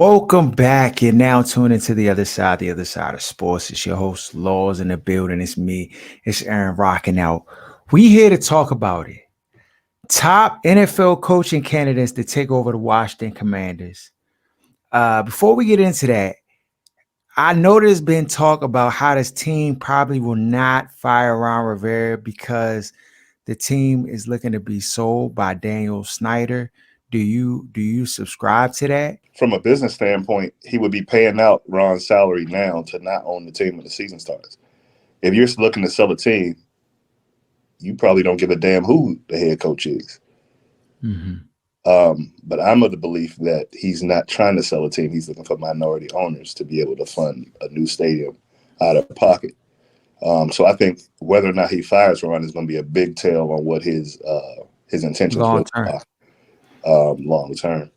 Welcome back. You're now tuned into the other side of sports. It's your host, Laws in the building. It's me. It's Aaron rocking out. We here to talk about it. Top NFL coaching candidates to take over the Washington Commanders. Before we get into that, I know there's been talk about how this team probably will not fire Ron Rivera because the team is looking to be sold by Daniel Snyder. Do you subscribe to that? From a business standpoint, he would be paying out Ron's salary now to not own the team when the season starts. If you're looking to sell a team, you probably don't give a damn who the head coach is. Mm-hmm. But I'm of the belief that he's not trying to sell a team. He's looking for minority owners to be able to fund a new stadium out of pocket. So I think whether or not he fires Ron is going to be a big tell on what his intentions Long really term. are long term.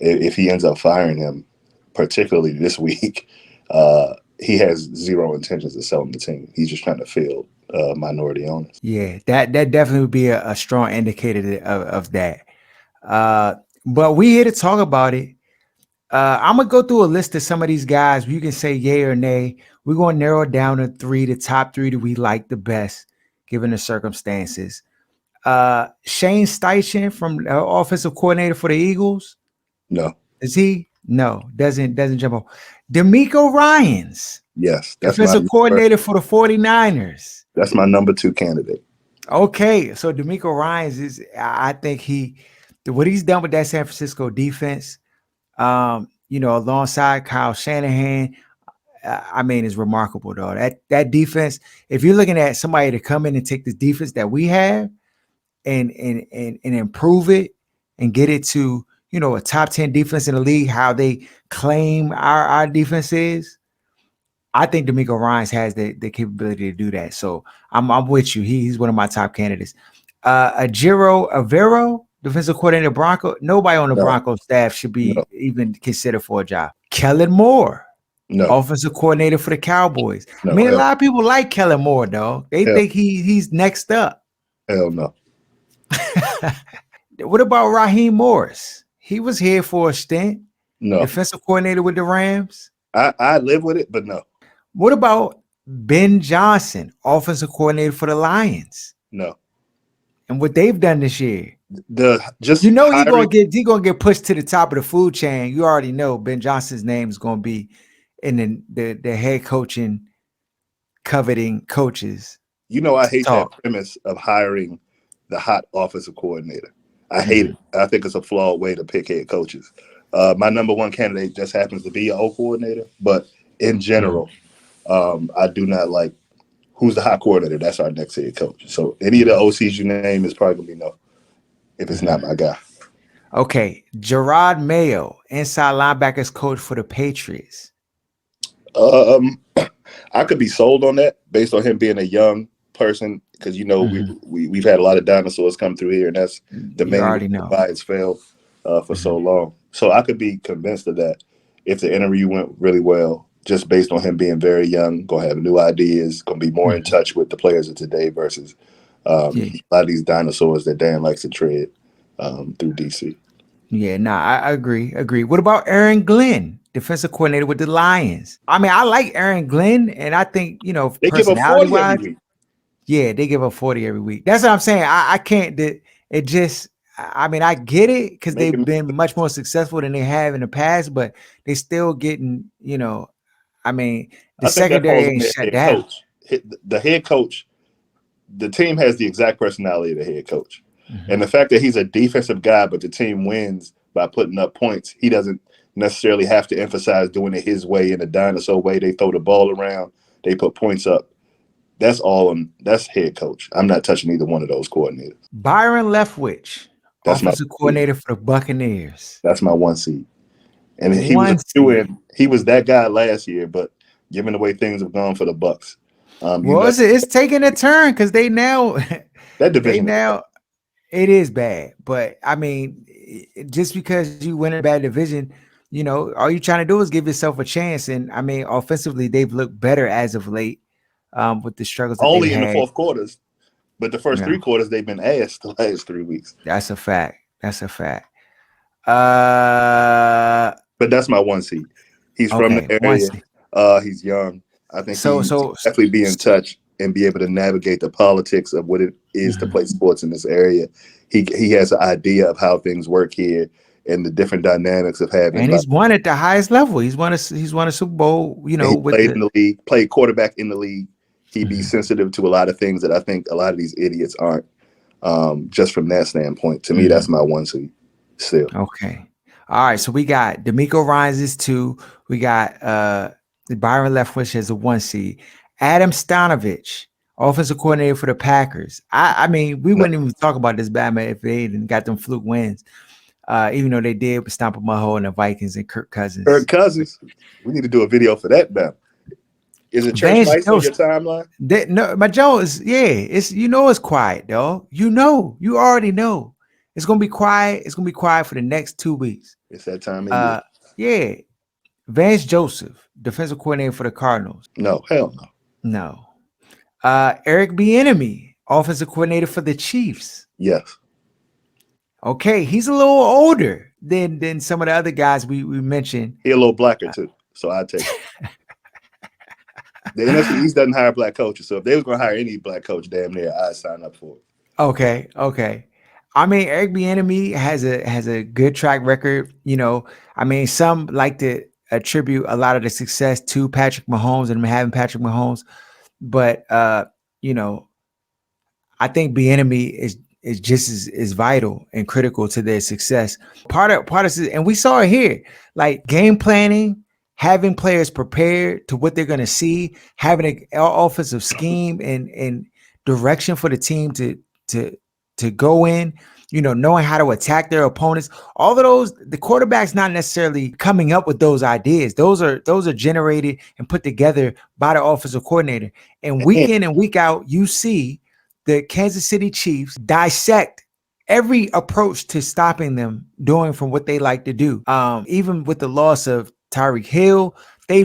If he ends up firing him, particularly this week, he has zero intentions of selling the team. He's just trying to fill minority owners. Yeah, that definitely would be a strong indicator of that. Uh, but we here to talk about it. I'm gonna go through a list of some of these guys. You can say yay or nay. We're gonna narrow it down to three, the top three that we like the best, given the circumstances. Shane Steichen from offensive coordinator for the Eagles. No. Is he? No, doesn't jump on. D'Amico Ryans, Yes, defensive coordinator for the 49ers. that's my number two candidate. Okay, so D'Amico Ryans I think what he's done with that San Francisco defense, alongside Kyle Shanahan, I mean, is remarkable though. That defense, if you're looking at somebody to come in and take the defense that we have and improve it and get it to a top 10 defense in the league, how they claim our defense is. I think D'Amico Ryans has the capability to do that. So I'm with you. He's one of my top candidates. Ajiro Avero, defensive coordinator Bronco. Nobody on the No, Broncos staff should be no, even considered for a job. Kellen Moore, no, offensive coordinator for the Cowboys. I no. mean, a lot of people like Kellen Moore, though. They Hell, think he's next up. hell no. What about Raheem Morris? He was here for a stint, No. defensive coordinator with the Rams. I live with it, but no. What about Ben Johnson, offensive coordinator for the Lions, No. and what they've done this year? Just He's hiring. gonna get pushed to the top of the food chain. You already know Ben Johnson's name is gonna be in the head coaching coveting coaches. I hate that Talk. premise of hiring the hot offensive coordinator. I hate it. I think it's a flawed way to pick head coaches. My number one candidate just happens to be an O coordinator, but in general, I do not like who's the hot coordinator. That's our next head coach. So any of the OCs you name is probably gonna be no if it's not my guy. Okay, Gerard Mayo, inside linebackers coach for the Patriots. Um, I could be sold on that based on him being a young person because we've had a lot of dinosaurs come through here, and that's the You main already reason know. why it's failed for so long. So I could be convinced of that if the interview went really well, just based on him being very young, gonna have new ideas, gonna be more in touch with the players of today versus Yeah. a lot of these dinosaurs that Dan likes to tread through DC. Yeah, nah, I agree. What about Aaron Glenn, defensive coordinator with the Lions? I mean, I like Aaron Glenn, and I think, They give up personality 40 every wise, week. yeah, they give up 40 every week. That's what I'm saying. I can't, it just, I mean, I get it because they've Making been much more successful than they have in the past, but they still getting, I mean, the I think that secondary falls on ain't their shut head down. coach. The head coach, the team has the exact personality of the head coach. And the fact that he's a defensive guy, but the team wins by putting up points, he doesn't necessarily have to emphasize doing it his way in a dinosaur way. They throw the ball around, they put points up. That's head coach. I'm not touching either one of those coordinators. Byron Leftwich, That's my offensive seed. coordinator for the Buccaneers. That's my one seed. And he was a One few seed. in. He was that guy last year, but given the way things have gone for the Bucks, you Well, know it's taking a turn because they now, that they division is bad. now, it is bad. But I mean, just because you win a bad division, all you're trying to do is give yourself a chance. And I mean, offensively, they've looked better as of late with the struggles that they've Only in the had. fourth quarters, but the first Yeah, three quarters they've been ass the last 3 weeks. that's a fact. That's a fact. Uh, But that's my one seed. He's from Okay, the one area. seed. He's young. I think So he so definitely be in touch and be able to navigate the politics of what it is to Mhm. play sports in this area. He has an idea of how things work here and the different dynamics of having And like he's won at the highest level. He's won a Super Bowl, and he with played the in the league, played quarterback in the league. He'd be Mhm. sensitive to a lot of things that I think a lot of these idiots aren't. Just from that standpoint, to me, that's Mhm. my one seed still. Okay. All right. So we got D'Amico Ryans is 2. We got Byron Leftwich as a 1 seed. Adam Stanovich, offensive coordinator for the Packers. I mean, we No, wouldn't even talk about this Batman if they didn't got them fluke wins. Even though they did stomp them a hole in the Vikings and Kirk Kirk Cousins. Cousins. We need to do a video for that, man. Is it church Vance lights on your Joseph. timeline? No, my Jones, yeah, it's it's quiet, though. You already know. It's gonna be quiet. It's gonna be quiet for the next 2 weeks. It's that time of year. Uh yeah. Vance Joseph, defensive coordinator for the Cardinals. No, hell no. No. Eric Bieniemy, offensive coordinator for the Chiefs. Yes. Okay, he's a little older than some of the other guys we mentioned. He a little blacker too. So I take it. The NFC East doesn't hire black coaches. So if they was gonna hire any black coach, damn near, I'd sign up for it. Okay. I mean, Eric Bieniemy has a good track record. I mean, some like to attribute a lot of the success to Patrick Mahomes and having Patrick Mahomes, but you know, I think Bieniemy is just as vital and critical to their success. Part of and we saw it here, like game planning, having players prepared to what they're going to see, having an offensive scheme and direction for the team to to go in. Knowing how to attack their opponents. All of those, the quarterback's not necessarily coming up with those ideas. Those are generated and put together by the offensive coordinator. And week And, in and week out, you see the Kansas City Chiefs dissect every approach to stopping them doing from what they like to do. Even with the loss of Tyreek Hill, they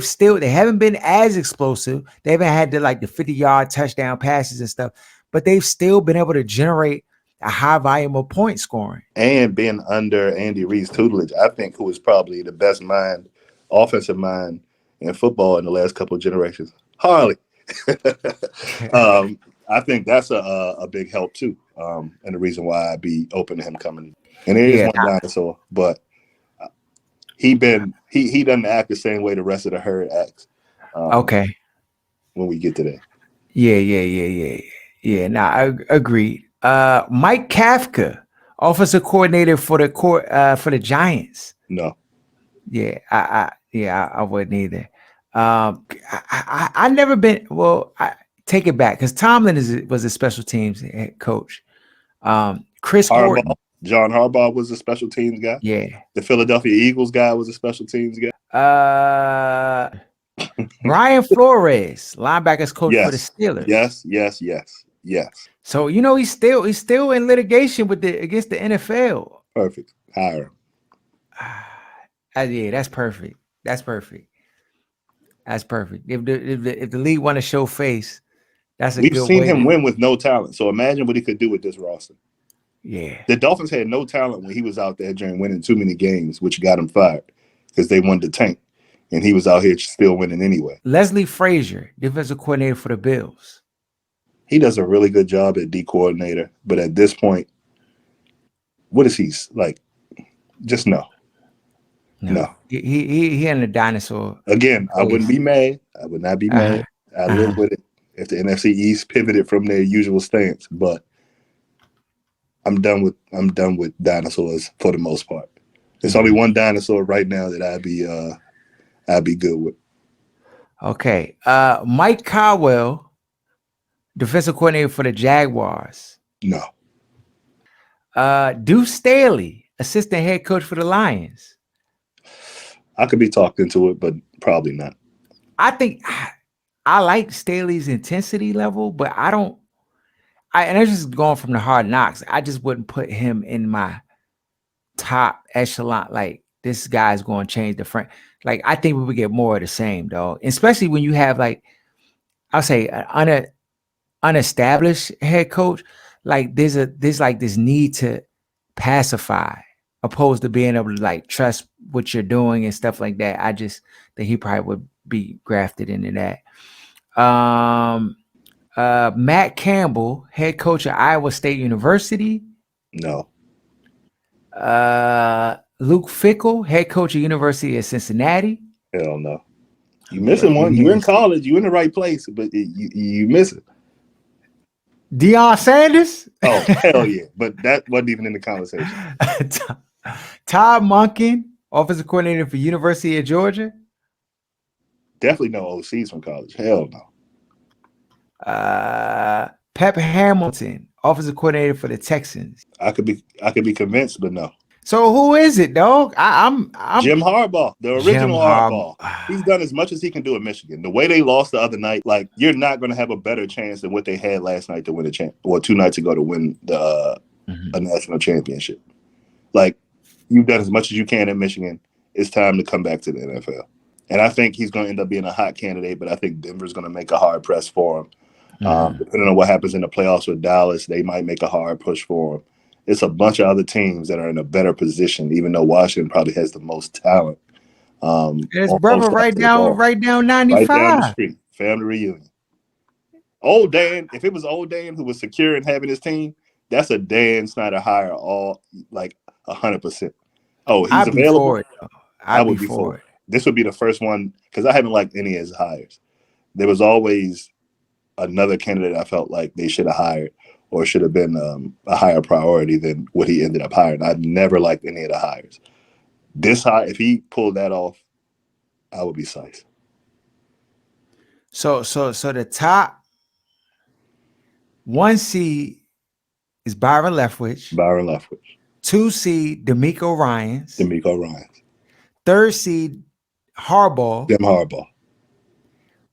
haven't been as explosive. They haven't had the 50-yard touchdown passes and stuff, but they've still been able to generate a high volume of point scoring. and being under Andy Reid's tutelage, I think who is probably the best offensive mind in football in the last couple of generations. Harley. I think that's a big help too. And the reason why I'd be open to him coming. And there is Yeah. one dinosaur, but he doesn't act the same way the rest of the herd acts. Okay. When we get to that. Yeah. Nah, I agreed. Mike Kafka, offensive coordinator for the Giants. No. Yeah, I wouldn't either. I never been. Well, I take it back because Tomlin was a special teams head coach. Chris Horton. John Harbaugh was a special teams guy. Yeah. The Philadelphia Eagles guy was a special teams guy. Brian Flores, linebackers coach for the Steelers. Yes. So he's still in litigation against the NFL. Perfect. Hire him. Yeah, that's perfect. If the league want to show face, that's a We've good seen way him win with no talent. So imagine what he could do with this roster. Yeah. The Dolphins had no talent when he was out there during winning too many games, which got him fired because they wanted to tank. And he was out here still winning anyway. Leslie Frazier, defensive coordinator for the Bills. He does a really good job at D coordinator, but at this point, what is he like? Just no. He and the dinosaur. Again, I wouldn't be mad. I would not be mad. I live with it if the NFC East pivoted from their usual stance, but I'm done with dinosaurs for the most part. There's only one dinosaur right now that I'd be good with. Okay. Mike Caldwell, defensive coordinator for the Jaguars. No. Deuce Staley, assistant head coach for the Lions. I could be talked into it, but probably not. I think I like Staley's intensity level, but and that's just going from the hard knocks. I just wouldn't put him in my top echelon. Like, this guy's going to change the front. Like, I think we would get more of the same, dog. Especially when you have, like, I'll say an unestablished head coach. Like, there's like this need to pacify opposed to being able to like trust what you're doing and stuff like that. I just think he probably would be grafted into that. Matt Campbell, head coach at Iowa State University. No. Luke Fickell, head coach at University of Cincinnati. Hell no. You missing one. You in college. You in the right place, but you miss it. Deion Sanders. Oh, hell yeah. But that wasn't even in the conversation. Todd Monken, offensive coordinator for University of Georgia. Definitely no OCs from college. Hell no. Pep Hamilton, offensive coordinator for the Texans. I could be convinced, but no. So who is it, dog? I'm Jim Harbaugh, the original Harbaugh. He's done as much as he can do at Michigan. The way they lost the other night, like you're not going to have a better chance than what they had last night to win or 2 nights ago to win a national championship. Like you've done as much as you can at Michigan. It's time to come back to the NFL. And I think he's going to end up being a hot candidate, but I think Denver's going to make a hard press for him. Depending on what happens in the playoffs with Dallas, they might make a hard push for him. It's a bunch of other teams that are in a better position, even though Washington probably has the most talent. His brother right down 95. Right down the street. Family reunion. Old Dan, if it was old Dan who was secure in having his team, that's a Dan Snyder hire all like 100%. Oh, he's available. I would be for it. This would be the first one because I haven't liked any of his hires. There was always another candidate I felt like they should have hired or should have been a higher priority than what he ended up hiring. I've never liked any of the hires. This hire, if he pulled that off, I would be psyched. So the top 1 seed is Byron Leftwich. 2 seed D'Amico Ryans. 3rd seed Harbaugh. Jim Harbaugh.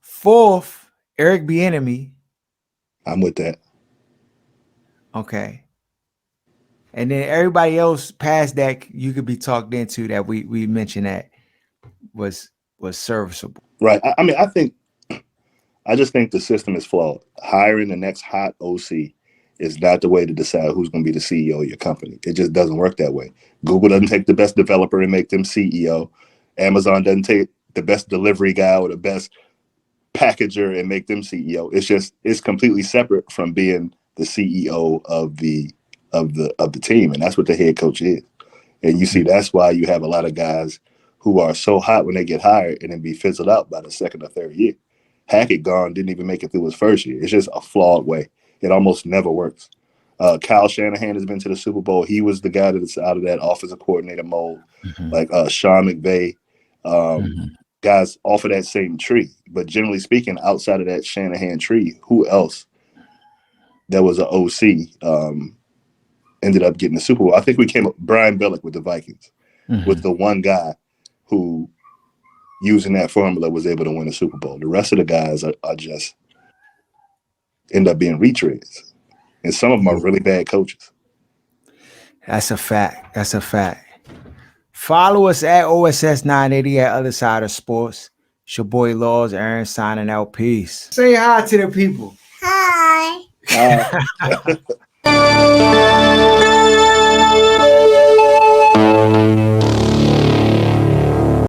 4th Eric Bieniemy. I'm with that. Okay. And then everybody else past that you could be talked into that we mentioned that was serviceable. Right. I just think the system is flawed. Hiring the next hot OC is not the way to decide who's going to be the CEO of your company. It just doesn't work that way. Google doesn't take the best developer and make them CEO. Amazon doesn't take the best delivery guy or the best packager and make them CEO. It's completely separate from being the CEO of the team, and that's what the head coach is. And you see, that's why you have a lot of guys who are so hot when they get hired and then be fizzled out by the 2nd or 3rd year. Hackett didn't even make it through his 1st year. It's just a flawed way. It almost never works. Kyle Shanahan has been to the Super Bowl. He was the guy that's out of that offensive coordinator mold. Like Sean McVay, guys off of that same tree. But generally speaking, outside of that Shanahan tree, who else that was an OC ended up getting the Super Bowl? I think we came up, Brian Billick with the Vikings, was the one guy who, using that formula, was able to win a Super Bowl. The rest of the guys are just end up being retreads. And some of them are really bad coaches. That's a fact. Follow us at OSS980 at Other Side of Sports. It's your boy Laws, Aaron signing out. Peace. Say hi to the people. Hi.